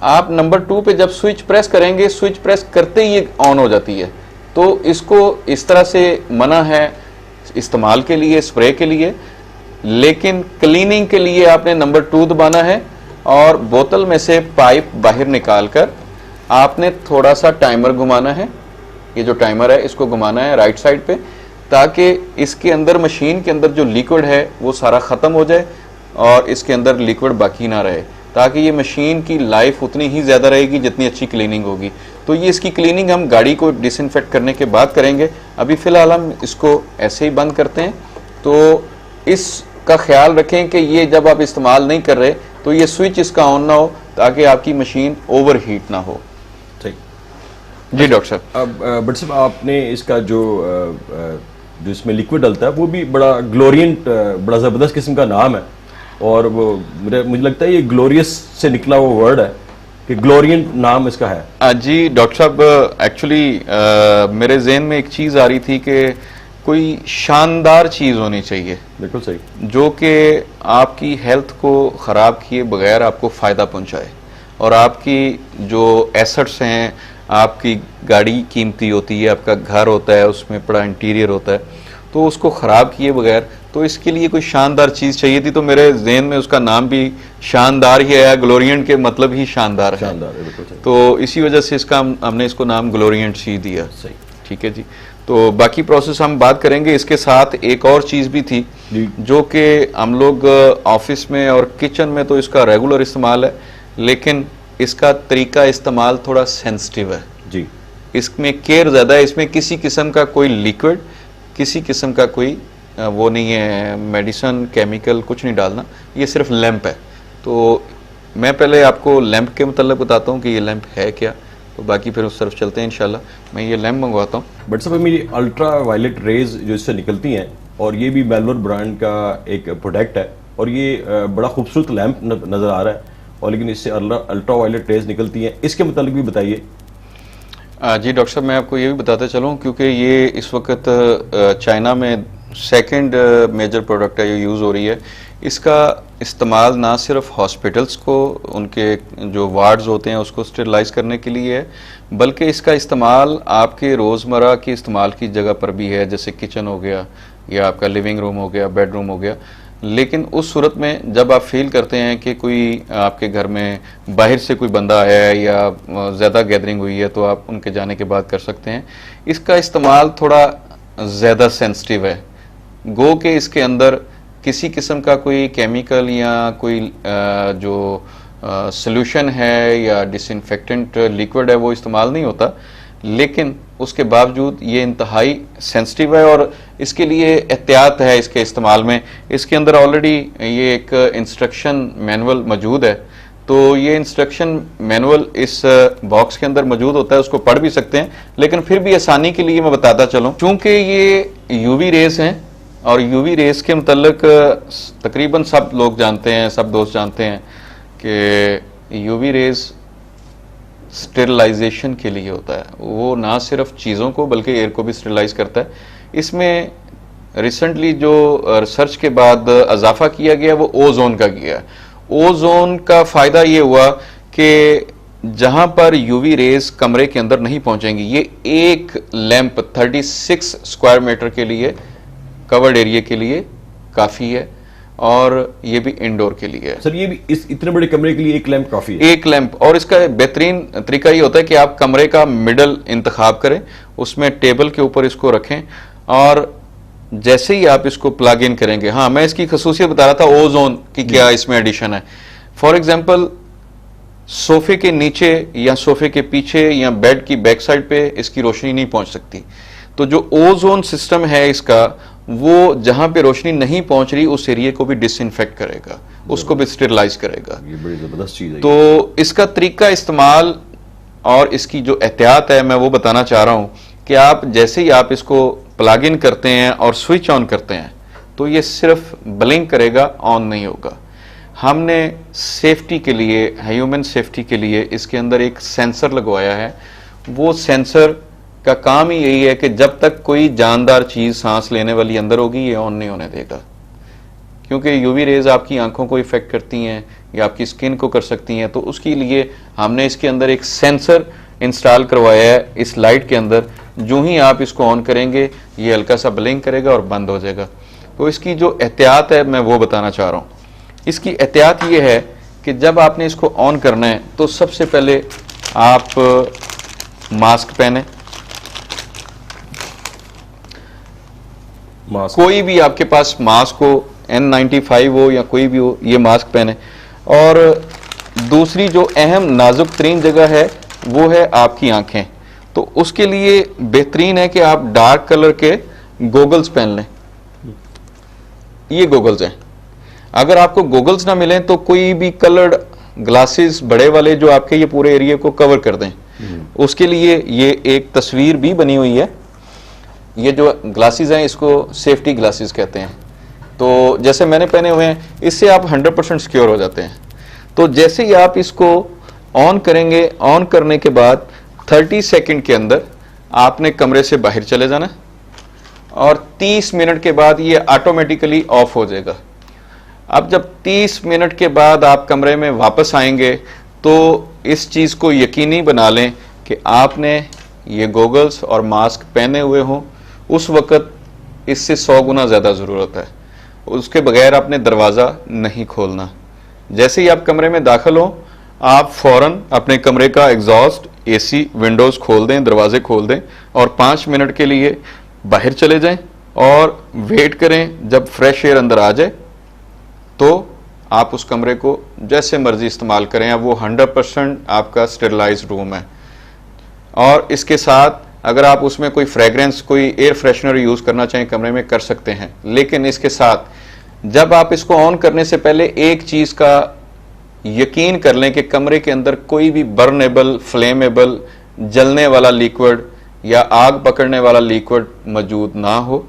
आप नंबर 2 पे जब स्विच प्रेस करेंगे, स्विच प्रेस करते ही ये ऑन हो जाती है। तो इसको इस तरह से मना है इस्तेमाल के लिए, स्प्रे के लिए, लेकिन क्लीनिंग के लिए आपने नंबर 2 दबाना है और बोतल में से पाइप बाहर निकाल कर आपने थोड़ा सा टाइमर घुमाना है। ये जो टाइमर है इसको घुमाना है राइट साइड पे, ताकि इसके अंदर, मशीन के अंदर जो लिक्विड है वो सारा ख़त्म हो जाए और इसके अंदर लिक्विड बाकी ना रहे, ताकि ये मशीन की लाइफ उतनी ही ज़्यादा रहेगी जितनी अच्छी क्लीनिंग होगी। तो ये इसकी क्लीनिंग हम गाड़ी को डिसइंफेक्ट करने के बाद करेंगे। अभी फ़िलहाल हम इसको ऐसे ही बंद करते हैं। तो इसका ख्याल रखें कि ये जब आप इस्तेमाल नहीं कर रहे तो ये स्विच इसका ऑन ना हो, ताकि आपकी मशीन ओवर हीट ना हो। सही जी डॉक्टर साहब। अब बट साहब आपने इसका जो इसमें लिक्विड डलता है वो भी बड़ा ग्लोरियंट, बड़ा ज़बरदस्त किस्म का नाम है, और वो मुझे लगता है ये ग्लोरियस से निकला वो वर्ड है कि ग्लोरियंट नाम इसका है। जी डॉक्टर साहब, एक्चुअली मेरे जहन में एक चीज़ आ रही थी कि कोई शानदार चीज़ होनी चाहिए, बिल्कुल सही, जो कि आपकी हेल्थ को ख़राब किए बगैर आपको फ़ायदा पहुंचाए, और आपकी जो एसेट्स हैं, आपकी गाड़ी कीमती होती है, आपका घर होता है, उसमें बड़ा इंटीरियर होता है, तो उसको ख़राब किए बगैर, तो इसके लिए कोई शानदार चीज़ चाहिए थी। तो मेरे जहन में उसका नाम भी शानदार ही है, ग्लोरियंट के मतलब ही शानदार है, तो इसी वजह से इसका हमने इसको नाम ग्लोरियंट सी दिया। सही, ठीक है जी। तो बाकी प्रोसेस हम बात करेंगे। इसके साथ एक और चीज़ भी थी जो कि हम लोग ऑफिस में और किचन में तो इसका रेगुलर इस्तेमाल है, लेकिन इसका तरीका इस्तेमाल थोड़ा सेंसिटिव है जी। इसमें केयर ज़्यादा है। इसमें किसी किस्म का कोई लिक्विड, किसी किस्म का कोई वो नहीं है, मेडिसिन, केमिकल कुछ नहीं डालना, ये सिर्फ लैंप है। तो मैं पहले आपको लैंप के मतलब बताता हूँ कि ये लैंप है क्या, तो बाकी फिर उस तरफ चलते हैं इंशाल्लाह। मैं ये लैंप मंगवाता हूँ। बट सब मेरी अल्ट्रा वायलेट रेज जो इससे निकलती हैं, और ये भी बेलोर ब्रांड का एक प्रोडक्ट है, और ये बड़ा खूबसूरत लैंप नज़र आ रहा है, लेकिन इससे अल्ट्रा वायलेट रेज निकलती हैं, इसके मुतालिक भी बताइए। जी डॉक्टर साहब, मैं आपको ये भी बताते चलूँ, क्योंकि ये इस वक्त चाइना में सेकंड मेजर प्रोडक्ट है, ये यूज़ हो रही है। इसका इस्तेमाल ना सिर्फ हॉस्पिटल्स को उनके जो वार्ड्स होते हैं उसको स्टेरलाइज करने के लिए है, बल्कि इसका इस्तेमाल आपके रोज़मर्रा की इस्तेमाल की जगह पर भी है, जैसे किचन हो गया या आपका लिविंग रूम हो गया, बेडरूम हो गया। लेकिन उस सूरत में जब आप फील करते हैं कि कोई आपके घर में बाहर से कोई बंदा आया है या ज़्यादा गैदरिंग हुई है, तो आप उनके जाने के बाद कर सकते हैं। इसका इस्तेमाल थोड़ा ज़्यादा सेंसिटिव है, गो कि इसके अंदर किसी किस्म का कोई केमिकल या कोई जो सॉल्यूशन है या डिसइंफेक्टेंट लिक्विड है वो इस्तेमाल नहीं होता, लेकिन उसके बावजूद ये इंतहाई सेंसिटिव है और इसके लिए एहतियात है इसके इस्तेमाल में। इसके अंदर ऑलरेडी ये एक इंस्ट्रक्शन मैनुअल मौजूद है, तो ये इंस्ट्रक्शन मैनुअल इस बॉक्स के अंदर मौजूद होता है, उसको पढ़ भी सकते हैं। लेकिन फिर भी आसानी के लिए मैं बताता चलूँ, चूँकि ये यूवी रेस हैं और यूवी रेस के मतलब तकरीबन सब लोग जानते हैं, सब दोस्त जानते हैं कि यूवी रेस स्टेरिलाइजेशन के लिए होता है। वो ना सिर्फ चीज़ों को बल्कि एयर को भी स्टेरिलाइज करता है। इसमें रिसेंटली जो रिसर्च के बाद इजाफा किया गया वो ओजोन का किया है। ओजोन का फ़ायदा ये हुआ कि जहाँ पर यूवी रेस कमरे के अंदर नहीं पहुँचेंगी, ये एक लैंप 36 स्क्वायर मीटर के लिए कवर्ड एरिया के लिए काफ़ी है, और ये भी इंडोर के लिए है। सर ये भी इस इतने बड़े कमरे के लिए एक लैंप काफ़ी है? एक लैंप। और इसका बेहतरीन तरीका ये होता है कि आप कमरे का मिडल इंतखाब करें, उसमें टेबल के ऊपर इसको रखें, और जैसे ही आप इसको प्लग इन करेंगे, हाँ मैं इसकी खसूसियत बता रहा था ओजोन की क्या इसमें एडिशन है। फॉर एग्जाम्पल सोफे के नीचे या सोफे के पीछे या बेड की बैक साइड पे इसकी रोशनी नहीं पहुंच सकती, तो जो ओजोन सिस्टम है इसका, वो जहां पे रोशनी नहीं पहुंच रही उस एरिया को भी डिसइंफेक्ट करेगा, उसको भी स्टेरिलाइज करेगा। ये बड़ी जबरदस्त चीज है। तो इसका तरीका इस्तेमाल और इसकी जो एहतियात है मैं वो बताना चाह रहा हूं कि आप जैसे ही आप इसको प्लग इन करते हैं और स्विच ऑन करते हैं तो ये सिर्फ ब्लिंक करेगा, ऑन नहीं होगा। हमने सेफ्टी के लिए, ह्यूमन सेफ्टी के लिए इसके अंदर एक सेंसर लगवाया है। वो सेंसर का काम ही यही है कि जब तक कोई जानदार चीज सांस लेने वाली अंदर होगी ये ऑन नहीं होने देगा, क्योंकि यूवी रेज आपकी आंखों को इफेक्ट करती हैं या आपकी स्किन को कर सकती हैं। तो उसके लिए हमने इसके अंदर एक सेंसर इंस्टॉल करवाया है इस लाइट के अंदर। जो ही आप इसको ऑन करेंगे ये हल्का सा ब्लिंक करेगा और बंद हो जाएगा। तो इसकी जो एहतियात है मैं वो बताना चाह रहा हूँ। इसकी एहतियात ये है कि जब आपने इसको ऑन करना है तो सबसे पहले आप मास्क पहने, कोई भी आपके पास मास्क हो, N95 हो या कोई भी हो, ये मास्क पहने। और दूसरी जो अहम नाजुक तरीन जगह है वो है आपकी आंखें। तो उसके लिए बेहतरीन है कि आप डार्क कलर के गोगल्स पहन लें। ये गोगल्स हैं। अगर आपको गोगल्स ना मिलें तो कोई भी कलर्ड ग्लासेस बड़े वाले जो आपके ये पूरे एरिया को कवर कर दें। उसके लिए ये एक तस्वीर भी बनी हुई है। ये जो ग्लासेस हैं इसको सेफ्टी ग्लासेस कहते हैं। तो जैसे मैंने पहने हुए हैं, इससे आप 100% सिक्योर हो जाते हैं। तो जैसे ही आप इसको ऑन करेंगे, ऑन करने के बाद 30 सेकंड के अंदर आपने कमरे से बाहर चले जाना और 30 मिनट के बाद ये ऑटोमेटिकली ऑफ हो जाएगा। अब जब 30 मिनट के बाद आप कमरे में वापस आएंगे तो इस चीज़ को यकीनी बना लें कि आपने ये गोगल्स और मास्क पहने हुए हों। उस वक़्त इससे 100 गुना ज़्यादा ज़रूरत है। उसके बगैर आपने दरवाज़ा नहीं खोलना। जैसे ही आप कमरे में दाखिल हों, आप फ़ौरन अपने कमरे का एग्जॉस्ट, एसी, विंडोज़ खोल दें, दरवाजे खोल दें और 5 मिनट के लिए बाहर चले जाएं और वेट करें। जब फ्रेश एयर अंदर आ जाए तो आप उस कमरे को जैसे मर्जी इस्तेमाल करें। अब वो 100% आपका स्टेरिलाइज्ड रूम है। और इसके साथ अगर आप उसमें कोई फ्रेगरेंस, कोई एयर फ्रेशनर यूज़ करना चाहें कमरे में, कर सकते हैं। लेकिन इसके साथ जब आप इसको ऑन करने से पहले एक चीज़ का यकीन कर लें कि कमरे के अंदर कोई भी बर्नेबल, फ्लेमेबल, जलने वाला लिक्विड या आग पकड़ने वाला लिक्विड मौजूद ना हो।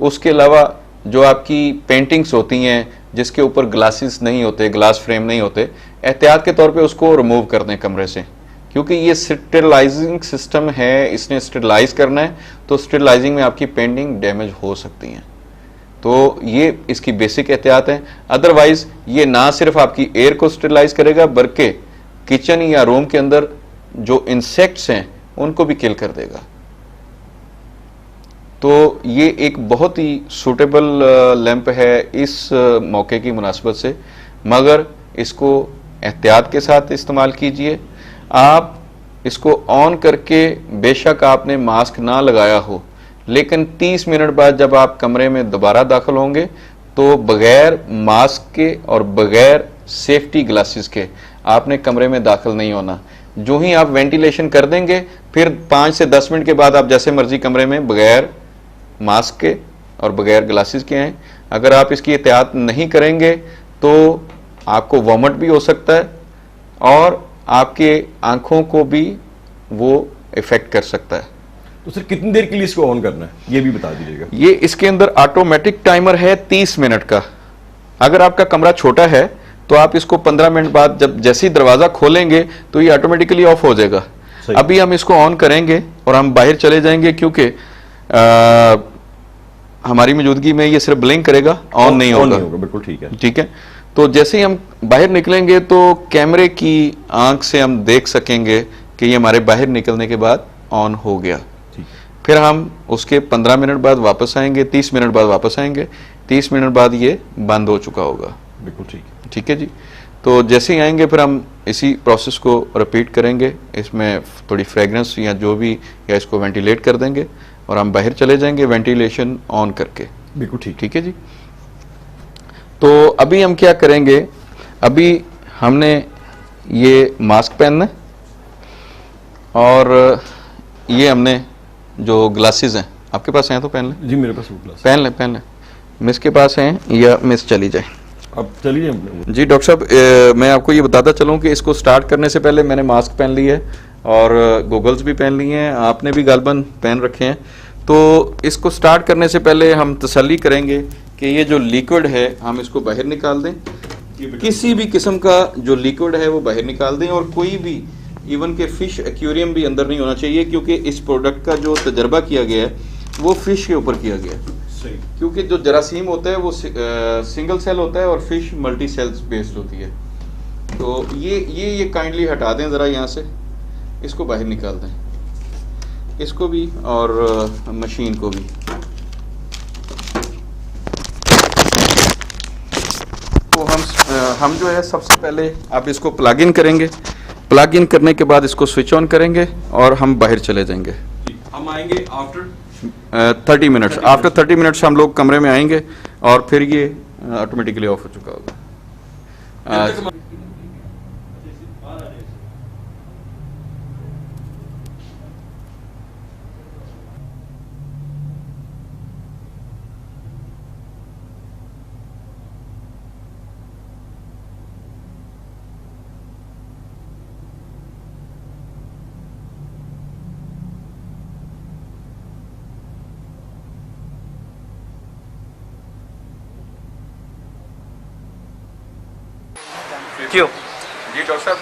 उसके अलावा जो आपकी पेंटिंग्स होती हैं जिसके ऊपर ग्लासेस नहीं होते, ग्लास फ्रेम नहीं होते, एहतियात के तौर पे उसको रिमूव कर दें कमरे से, क्योंकि ये स्टेरलाइजिंग सिस्टम है, इसने स्टेरलाइज करना है, तो स्टेरलाइजिंग में आपकी पेंटिंग डैमेज हो सकती हैं। तो ये इसकी बेसिक एहतियात है। अदरवाइज ये ना सिर्फ आपकी एयर को स्टेरलाइज करेगा बल्कि किचन या रूम के अंदर जो इंसेक्ट्स हैं उनको भी किल कर देगा। तो ये एक बहुत ही सूटेबल लैंप है इस मौके की मुनासबत से, मगर इसको एहतियात के साथ इस्तेमाल कीजिए। आप इसको ऑन करके बेशक आपने मास्क ना लगाया हो, लेकिन 30 मिनट बाद जब आप कमरे में दोबारा दाखिल होंगे तो बगैर मास्क के और बगैर सेफ्टी ग्लासेस के आपने कमरे में दाखिल नहीं होना। जो ही आप वेंटिलेशन कर देंगे, फिर 5 से 10 मिनट के बाद आप जैसे मर्जी कमरे में बगैर मास्क के और बगैर ग्लासेस के हैं। अगर आप इसकी एहतियात नहीं करेंगे तो आपको वॉमिट भी हो सकता है और आपके आंखों को भी वो इफेक्ट कर सकता है। तो सर कितनी देर के लिए इसको ऑन करना है, ये भी बता दीजिएगा। ये इसके अंदर ऑटोमेटिक टाइमर है 30 मिनट का। अगर आपका कमरा छोटा है तो आप इसको 15 मिनट बाद जब जैसे ही दरवाजा खोलेंगे तो ये ऑटोमेटिकली ऑफ हो जाएगा। अभी हम इसको ऑन करेंगे और हम बाहर चले जाएंगे, क्योंकि हमारी मौजूदगी में ये सिर्फ ब्लिंक करेगा, ऑन नहीं होगा। बिल्कुल ठीक है। ठीक है, तो जैसे ही हम बाहर निकलेंगे तो कैमरे की आंख से हम देख सकेंगे कि ये हमारे बाहर निकलने के बाद ऑन हो गया। फिर हम उसके 15 मिनट बाद वापस आएंगे, 30 मिनट बाद वापस आएंगे, 30 मिनट बाद ये बंद हो चुका होगा। बिल्कुल ठीक है। ठीक है जी। तो जैसे ही आएंगे फिर हम इसी प्रोसेस को रिपीट करेंगे, इसमें थोड़ी फ्रेगरेंस या जो भी, या इसको वेंटिलेट कर देंगे और हम बाहर चले जाएंगे वेंटिलेशन ऑन करके। बिल्कुल ठीक। ठीक है जी। तो अभी हम क्या करेंगे, अभी हमने ये मास्क पहनना है और ये हमने जो ग्लासेस हैं, आपके पास हैं तो पहन लें। जी मेरे पास वो ग्लास पहन लें। मिस के पास हैं या मिस चली जाए। अब चलिए हम। जी डॉक्टर साहब, मैं आपको ये बताता चलूँ कि इसको स्टार्ट करने से पहले मैंने मास्क पहन ली है और गोगल्स भी पहन लिए हैं, आपने भी गालबन पहन रखे हैं। तो इसको स्टार्ट करने से पहले हम तसल्ली करेंगे कि ये जो लिक्विड है हम इसको बाहर निकाल दें। किसी भी किस्म का जो लिक्विड है वो बाहर निकाल दें, और कोई भी इवन के फिश एक्वेरियम भी अंदर नहीं होना चाहिए, क्योंकि इस प्रोडक्ट का जो तजर्बा किया गया है वो फिश के ऊपर किया गया है। क्योंकि जो जरासीम होता है वो सिंगल सेल होता है और फिश मल्टी सेल्स बेस्ड होती है। तो ये काइंडली हटा दें ज़रा, यहाँ से इसको बाहर निकाल दें, इसको भी और मशीन को भी। तो हम जो है सबसे पहले आप इसको प्लग इन करेंगे। प्लग इन करने के बाद इसको स्विच ऑन करेंगे और हम बाहर चले जाएंगे। हम आएंगे आफ्टर 30 मिनट्स। आफ्टर 30 मिनट्स हम लोग कमरे में आएंगे और फिर ये ऑटोमेटिकली ऑफ हो चुका होगा। क्यों? जी डॉक्टर साहब,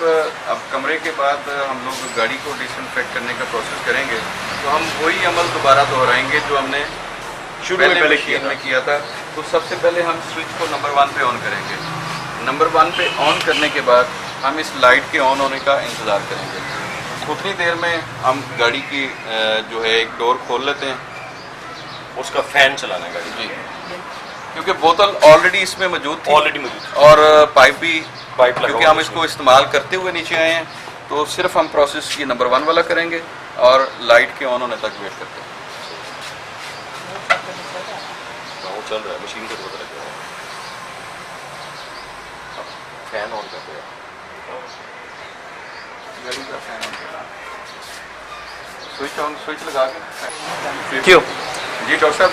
अब कमरे के बाद हम लोग गाड़ी को डिसइंफेक्ट करने का प्रोसेस करेंगे, तो हम वही अमल दोबारा दोहराएंगे जो हमने शुरू में पहले किया था। तो सबसे पहले हम स्विच को नंबर 1 पे ऑन करेंगे। नंबर 1 पे ऑन करने के बाद हम इस लाइट के ऑन होने का इंतज़ार करेंगे। उतनी देर में हम गाड़ी की जो है एक डोर खोल लेते हैं, उसका फैन चलाना गाड़ी जी, क्योंकि बोतल ऑलरेडी इसमें मौजूद थी, ऑलरेडी मौजूद और पाइप भी, पाइप लगा क्योंकि हुआ हम है इसको इस्तेमाल करते हुए नीचे आए हैं, तो सिर्फ हम प्रोसेस ये नंबर 1 वाला करेंगे और लाइट के ऑन होने तक वेट करते हैं। वो चल रहा है, मशीन को पता लग रहा है। फैन ऑन करते हैं, स्विच लगा के। क्यों? जी डॉक्टर साहब,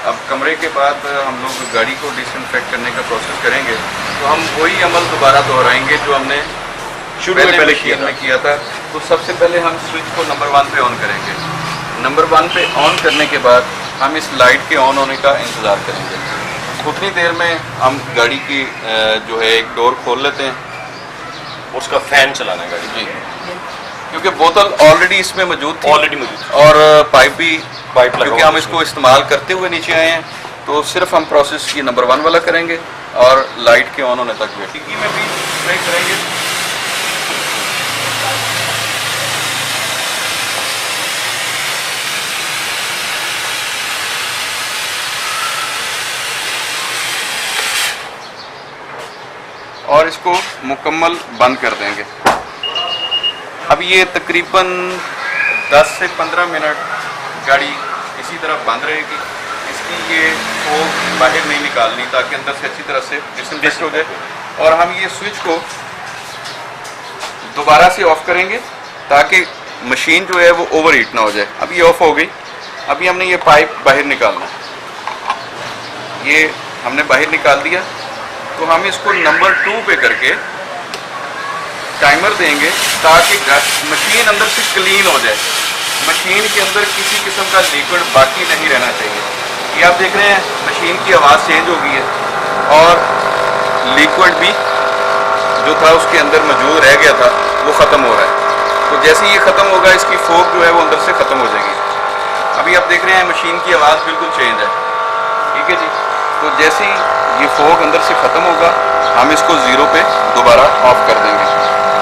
अब कमरे के बाद हम लोग गाड़ी को डिसइंफेक्ट करने का प्रोसेस करेंगे, तो हम वही अमल दोबारा दोहराएंगे जो हमने शुरू में पहले किया था। तो सबसे पहले हम स्विच को नंबर 1 पे ऑन करेंगे। नंबर 1 पे ऑन करने के बाद हम इस लाइट के ऑन होने का इंतज़ार करेंगे। उतनी देर में हम गाड़ी की जो है एक डोर खोल लेते हैं, उसका फैन चलाना है गाड़ी जी, क्योंकि बोतल ऑलरेडी इसमें मौजूद थी ऑलरेडी मौजूद और पाइप भी पाइप लगा क्योंकि हुआ हम है इसको इस्तेमाल करते हुए नीचे आए हैं, तो सिर्फ हम प्रोसेस ये नंबर 1 वाला करेंगे और लाइट के ऑन होने तक वेट में भी ट्राई करेंगे। और इसको मुकम्मल बंद कर देंगे। अब ये तकरीबन 10 से 15 मिनट गाड़ी इसी तरह बंद रहेगी। इसकी ये फोग बाहर नहीं निकालनी ताकि अंदर से अच्छी तरह से डिसइंफेक्ट हो जाए। और हम ये स्विच को दोबारा से ऑफ करेंगे ताकि मशीन जो है वो ओवर हीट ना हो जाए। अब ये ऑफ हो गई। अभी हमने ये पाइप बाहर निकालना है, ये हमने बाहर निकाल दिया। तो हम इसको नंबर 2 पे करके टाइमर देंगे ताकि मशीन अंदर से क्लीन हो जाए। मशीन के अंदर किसी किस्म का लिक्विड बाकी नहीं रहना चाहिए। ये आप देख रहे हैं मशीन की आवाज़ चेंज हो गई है और लिक्विड भी जो था उसके अंदर मौजूद रह गया था वो ख़त्म हो रहा है। तो जैसे ही ये ख़त्म होगा इसकी फोक जो है वो अंदर से ख़त्म हो जाएगी। अभी आप देख रहे हैं मशीन की आवाज़ बिल्कुल चेंज है, ठीक है जी। तो जैसे ही ये फोग अंदर से ख़त्म होगा हम इसको 0 पे दोबारा ऑफ कर देंगे।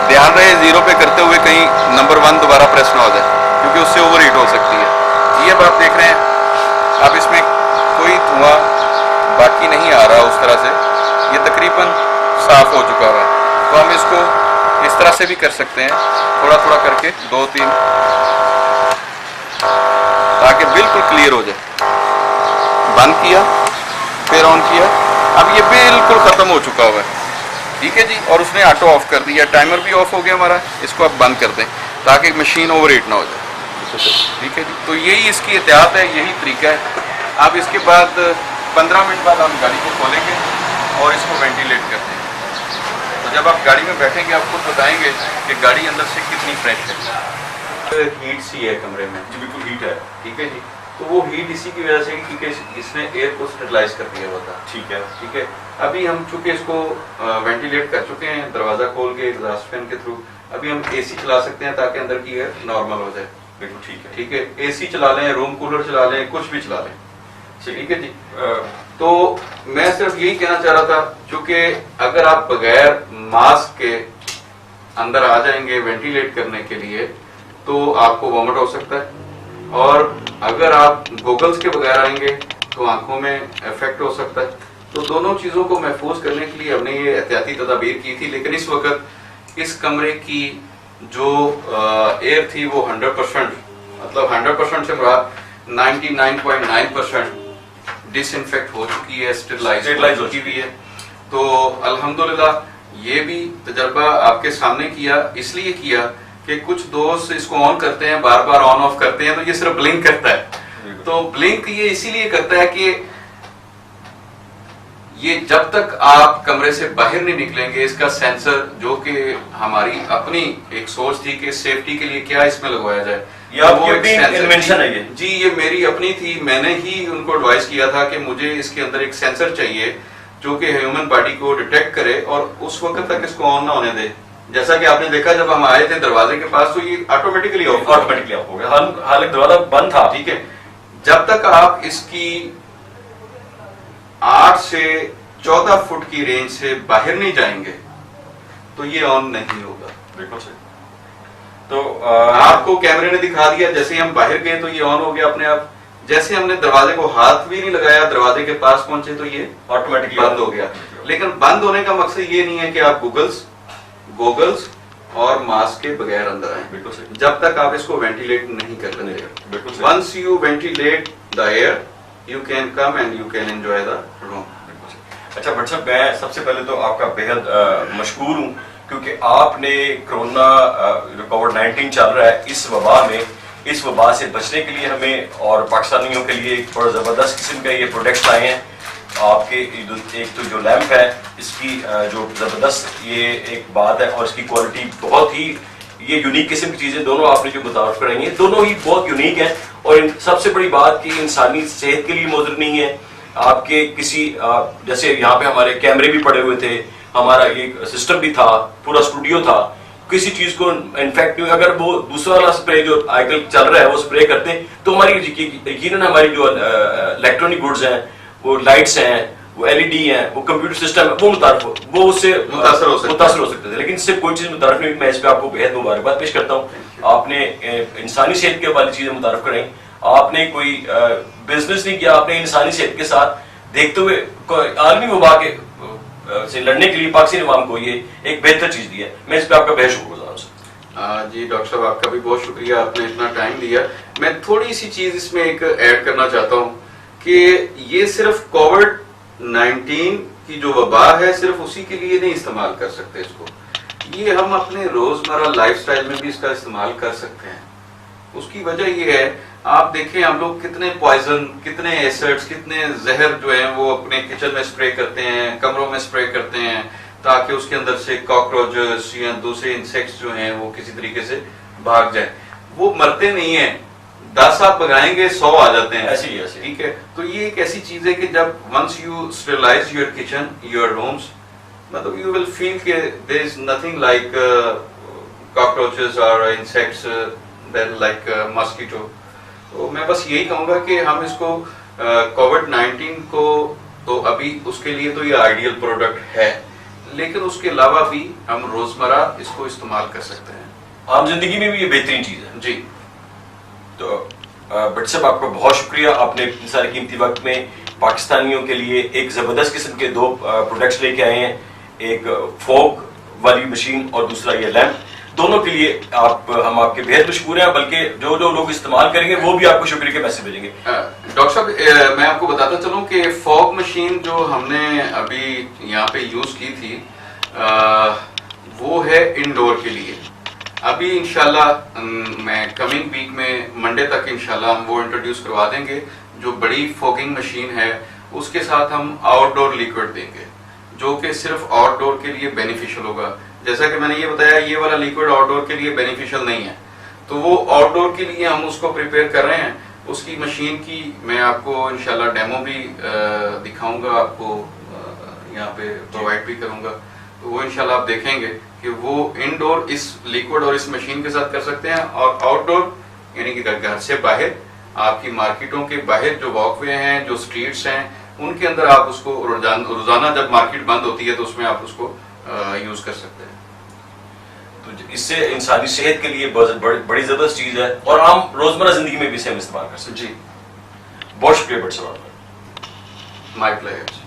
ध्यान रहे 0 पे करते हुए कहीं नंबर 1 दोबारा प्रेस ना हो जाए क्योंकि उससे ओवर हीट हो सकती है। ये अब आप देख रहे हैं अब इसमें कोई धुआं बाकी नहीं आ रहा उस तरह से, ये तकरीबन साफ़ हो चुका हुआ है। तो हम इसको इस तरह से भी कर सकते हैं, थोड़ा थोड़ा करके 2-3 ताकि बिल्कुल क्लियर हो जाए। बंद किया फिर ऑन किया, अब ये बिल्कुल ख़त्म हो चुका हुआ है, ठीक है जी। और उसने ऑटो ऑफ कर दिया, टाइमर भी ऑफ हो गया हमारा। इसको आप बंद कर दें ताकि मशीन ओवर हीट ना हो जाए, ठीक है जी। तो यही इसकी एहतियात है, यही तरीका है। अब इसके बाद 15 मिनट बाद हम गाड़ी को खोलेंगे और इसको वेंटिलेट करते हैं। तो जब आप गाड़ी में बैठेंगे आप खुद बताएंगे कि गाड़ी अंदर से कितनी फ्रेश है। हीट सी है कमरे में जी, बिल्कुल हीट है। ठीक है जी। तो वो हीट इसी की वजह से क्योंकि इसने एयर को स्टेरिलाइज कर दिया हुआ था। ठीक है। ठीक है, अभी हम चूंकि इसको वेंटिलेट कर चुके हैं दरवाजा खोल के एग्जॉस्ट फैन के थ्रू, अभी हम एसी चला सकते हैं ताकि अंदर की एयर नॉर्मल हो जाए। बिल्कुल ठीक है। ठीक है, एसी चला लें, रूम कूलर चला लें, कुछ भी चला लें, ठीक है जी। तो मैं सिर्फ यही कहना चाह रहा था, चूंकि अगर आप बगैर मास्क के अंदर आ जाएंगे वेंटिलेट करने के लिए तो आपको वॉमिट हो सकता है, और अगर आप गोगल्स के बगैर आएंगे तो आंखों में इफेक्ट हो सकता है। तो दोनों चीजों को महफूज करने के लिए हमने ये एहतियाती तदाबीर की थी। लेकिन इस वक्त इस कमरे की जो एयर थी वो 100%, मतलब 100% से मुराद 99.9% डिसइंफेक्ट हो चुकी है, स्टेरिलाइज हो चुकी है। तो अल्हम्दुलिल्लाह ये भी तजर्बा आपके सामने किया, इसलिए किया कि कुछ दोस्त इसको ऑन करते हैं, बार बार ऑन ऑफ करते हैं, तो ये सिर्फ ब्लिंक करता है। तो ब्लिंक ये इसीलिए करता है कि ये जब तक आप कमरे से बाहर नहीं निकलेंगे, इसका सेंसर जो कि हमारी अपनी एक सोच थी कि सेफ्टी के लिए क्या इसमें लगवाया जाए, ये आपकी अपनी इन्वेंशन है ये? जी, ये मेरी अपनी थी। मैंने ही उनको एडवाइस किया था कि मुझे इसके अंदर एक सेंसर चाहिए जो कि ह्यूमन बॉडी को डिटेक्ट करे और उस वक्त तक इसको ऑन ना होने दे। जैसा कि आपने देखा जब हम आए थे दरवाजे के पास तो ये ऑटोमेटिकली ऑफ हो गया, हालांकि दरवाजा बंद था। ठीक है, जब तक आप इसकी 8 से 14 फुट की रेंज से बाहर नहीं जाएंगे तो ये ऑन नहीं होगा। बिल्कुल सही। तो आपको कैमरे ने दिखा दिया, जैसे ही हम बाहर गए तो ये ऑन हो गया अपने आप। जैसे हमने दरवाजे को हाथ भी नहीं लगाया, दरवाजे के पास पहुंचे तो ये ऑटोमेटिकली बंद हो गया। लेकिन बंद होने का मकसद ये नहीं है कि आप गोगल्स और मास्क के बगैर अंदर आए, बिल्कुल सही, जब तक आप इसको वेंटिलेट नहीं कर लेंगे। बिल्कुल सही। Once you ventilate the air you can come and you can enjoy the room. अच्छा भट्ट साहब, मैं सबसे पहले तो आपका बेहद मशकूर हूँ क्योंकि आपने कोरोना कोविड-19 चल रहा है, इस वबा से बचने के लिए हमें और पाकिस्तानियों के लिए एक बड़ा ज़बरदस्त किस्म का ये प्रोडक्ट लाए हैं। आपके एक तो जो लैंप है इसकी जो ज़बरदस्त ये एक बात है, और इसकी क्वालिटी बहुत ही ये यूनिक किस्म की चीज़ें दोनों आपने जो मुतारफ कराई हैं दोनों ही बहुत यूनिक है। और सबसे बड़ी बात कि इंसानी सेहत के लिए मुज़र नहीं है। आपके किसी जैसे यहाँ पे हमारे कैमरे भी पड़े हुए थे, हमारा एक सिस्टम भी था, पूरा स्टूडियो था, किसी चीज को इन्फेक्ट नहीं, अगर वो दूसरा वाला स्प्रे जो आजकल चल रहा है वो स्प्रे करते हैं तो हमारी यकीनन हमारी जो इलेक्ट्रॉनिक गुड्स हैं, वो लाइट्स हैं, वो एलईडी हैं, वो कंप्यूटर सिस्टम है, वो उससे मुतासर हो सकते थे, लेकिन इससे कोई चीज मुतारफ नहीं। मैं इस पर आपको बेहद मुबारकबाद पेश करता हूँ। आपने इंसानी सेहत के वाली चीजें मुतारफ कराई, आपने कोई बिजनेस नहीं किया, आपने इंसानी सेहत के साथ देखते हुए आलमी वबा के से लड़ने के लिए पाकिस्तानी अवाम को ये एक बेहतर चीज दी है। मैं इस पर आपका बेहद शुक्रगुजार हूं। जी डॉक्टर साहब, आपका भी बहुत शुक्रिया, आपने इतना टाइम दिया। मैं थोड़ी सी चीज इसमें एक ऐड करना चाहता हूँ कि ये सिर्फ कोविड-19 की जो वबा है सिर्फ उसी के लिए नहीं इस्तेमाल कर सकते इसको, ये हम अपने रोजमर्रा लाइफस्टाइल में भी इसका इस्तेमाल कर सकते हैं। उसकी वजह ये है, आप देखें हम लोग कितने पॉइजन, कितने एसिड्स, कितने जहर जो हैं वो अपने किचन में स्प्रे करते हैं, कमरों में स्प्रे करते हैं, ताकि उसके अंदर से कॉकरोचेस या दूसरे इंसेक्ट्स जो हैं वो किसी तरीके से भाग जाए। वो मरते नहीं है, 10 आप भगाएंगे 100 आ जाते हैं, ऐसी ठीक है। तो ये एक ऐसी चीज है कि जब once you sterilise your kitchen, your rooms, मतलब यू विल फील कि there is nothing like cockroaches और इंसेक्ट्स देन लाइक मस्कीटो। तो मैं बस यही कहूंगा कि हम इसको कोविड-19 को तो अभी उसके लिए तो ये आइडियल प्रोडक्ट है, लेकिन उसके अलावा भी हम रोजमर्रा इसको इस्तेमाल कर सकते हैं, आम जिंदगी में भी ये बेहतरीन चीज है जी। तो भट्ट साहब, आपका बहुत शुक्रिया, आपने इतने सारे कीमती वक्त में पाकिस्तानियों के लिए एक जबरदस्त किस्म के 2 प्रोडक्ट्स लेके आए हैं, एक फॉग वाली मशीन और दूसरा ये लैंप। दोनों के लिए हम आपके बेहद मशहूर हैं, बल्कि जो लोग इस्तेमाल करेंगे वो भी आपको शुक्रिया के मैसेज भेजेंगे। डॉक्टर साहब, मैं आपको बताता चलूं कि फॉग मशीन जो हमने अभी यहाँ पे यूज की थी वो है इंडोर के लिए। अभी इंशाल्लाह मैं कमिंग वीक में मंडे तक इंशाल्लाह हम वो इंट्रोड्यूस करवा देंगे। जो बड़ी फॉगिंग मशीन है उसके साथ हम आउटडोर लिक्विड देंगे, जो कि सिर्फ आउटडोर के लिए बेनिफिशियल होगा। जैसा कि मैंने ये बताया, ये वाला लिक्विड आउटडोर के लिए बेनिफिशियल नहीं है, तो वो आउटडोर के लिए हम उसको प्रिपेयर कर रहे हैं। उसकी मशीन की मैं आपको इंशाल्लाह डेमो भी दिखाऊंगा, आपको यहाँ पे प्रोवाइड भी करूंगा। तो वो इंशाल्लाह आप देखेंगे कि वो इंडोर इस लिक्विड और इस मशीन के साथ कर सकते हैं, और आउटडोर यानी कि घर से बाहर, आपकी मार्केटों के बाहर जो वॉकवे हैं, जो स्ट्रीट्स हैं, उनके अंदर आप उसको रोजाना जब मार्केट बंद होती है तो उसमें आप उसको यूज कर सकते हैं। तो इससे इंसानी सेहत के लिए बड़ी जबरदस्त चीज है, और आम रोजमर्रा जिंदगी में भी इसे हम इस्तेमाल कर सकते हैं। जी, बहुत शुक्रिया भट्ट साहब। My pleasure.